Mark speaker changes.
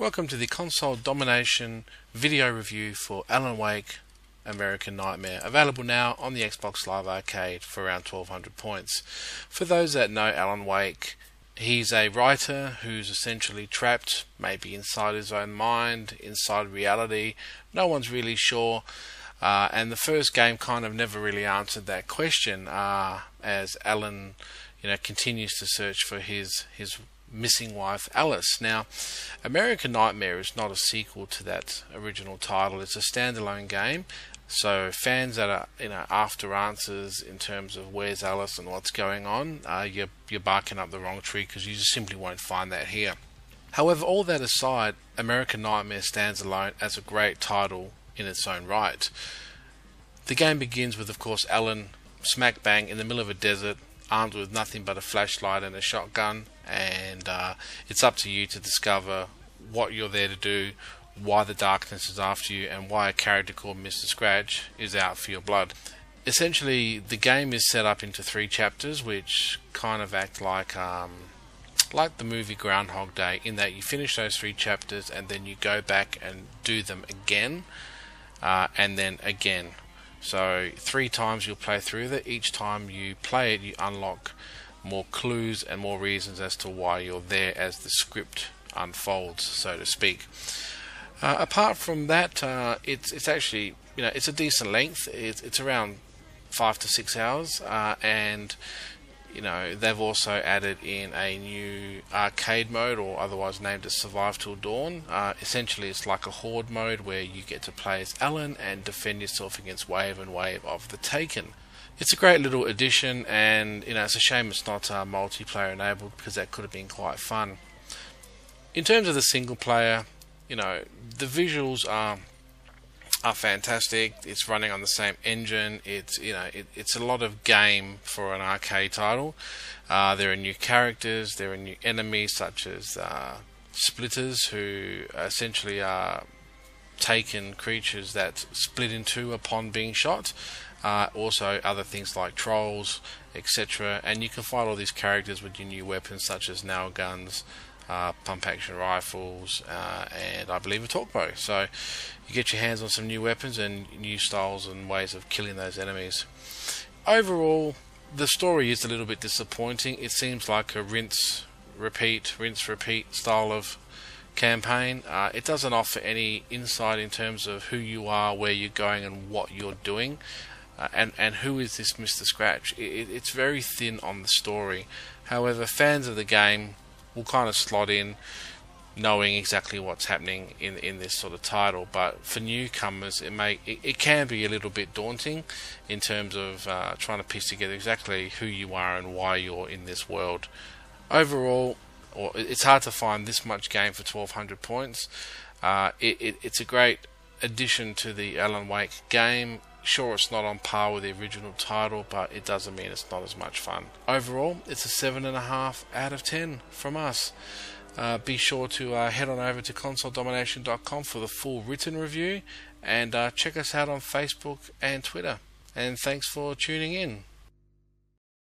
Speaker 1: Welcome to the Console Domination video review for Alan Wake American Nightmare, available now on the Xbox Live Arcade for around 1200 points. For those that know Alan Wake, he's a writer who's essentially trapped, maybe inside his own mind, inside reality. No one's really sure, and the first game kind of never really answered that question, as Alan continues to search for his missing wife Alice. Now, American Nightmare is not a sequel to that original title. It's a standalone game, so fans that are after answers in terms of where's Alice and what's going on, you're barking up the wrong tree, because you just simply won't find that here. However, all that aside, American Nightmare stands alone as a great title in its own right. The game begins with, of course, Alan smack bang in the middle of a desert, armed with nothing but a flashlight and a shotgun, and it's up to you to discover what you're there to do, why the darkness is after you, and why a character called Mr. Scratch is out for your blood. Essentially, the game is set up into 3 chapters, which kind of act like the movie Groundhog Day, in that you finish those 3 chapters and then you go back and do them again, and then again. So 3 times you'll play through that. Each time you play it, you unlock more clues and more reasons as to why you're there as the script unfolds, so to speak. Apart from that, it's actually it's a decent length. It's around 5 to 6 hours, and they've also added in a new arcade mode, or otherwise named as Survive Till Dawn. Essentially, it's like a horde mode where you get to play as Alan and defend yourself against wave and wave of the Taken. It's a great little addition, and it's a shame it's not multiplayer enabled, because that could have been quite fun. In terms of the single player, the visuals are fantastic. It's running on the same engine. It's it's a lot of game for an arcade title. There are new characters, there are new enemies such as splitters, who essentially are taken creatures that split in two upon being shot. Also other things like trolls, etc. And you can fight all these characters with your new weapons such as nail guns, pump action rifles, and I believe a torque bow. So you get your hands on some new weapons and new styles and ways of killing those enemies. Overall, the story is a little bit disappointing. It seems like a rinse repeat style of campaign. It doesn't offer any insight in terms of who you are, where you're going, and what you're doing, and who is this Mr. Scratch. It's very thin on the story. However, fans of the game will kind of slot in knowing exactly what's happening in this sort of title. But for newcomers, it can be a little bit daunting in terms of trying to piece together exactly who you are and why you're in this world. Overall, it's hard to find this much game for 1200 points. It's a great addition to the Alan Wake game. Sure, it's not on par with the original title, but it doesn't mean it's not as much fun. Overall, it's a 7.5 out of 10 from us. Be sure to head on over to consoledomination.com for the full written review, and check us out on Facebook and Twitter. And thanks for tuning in.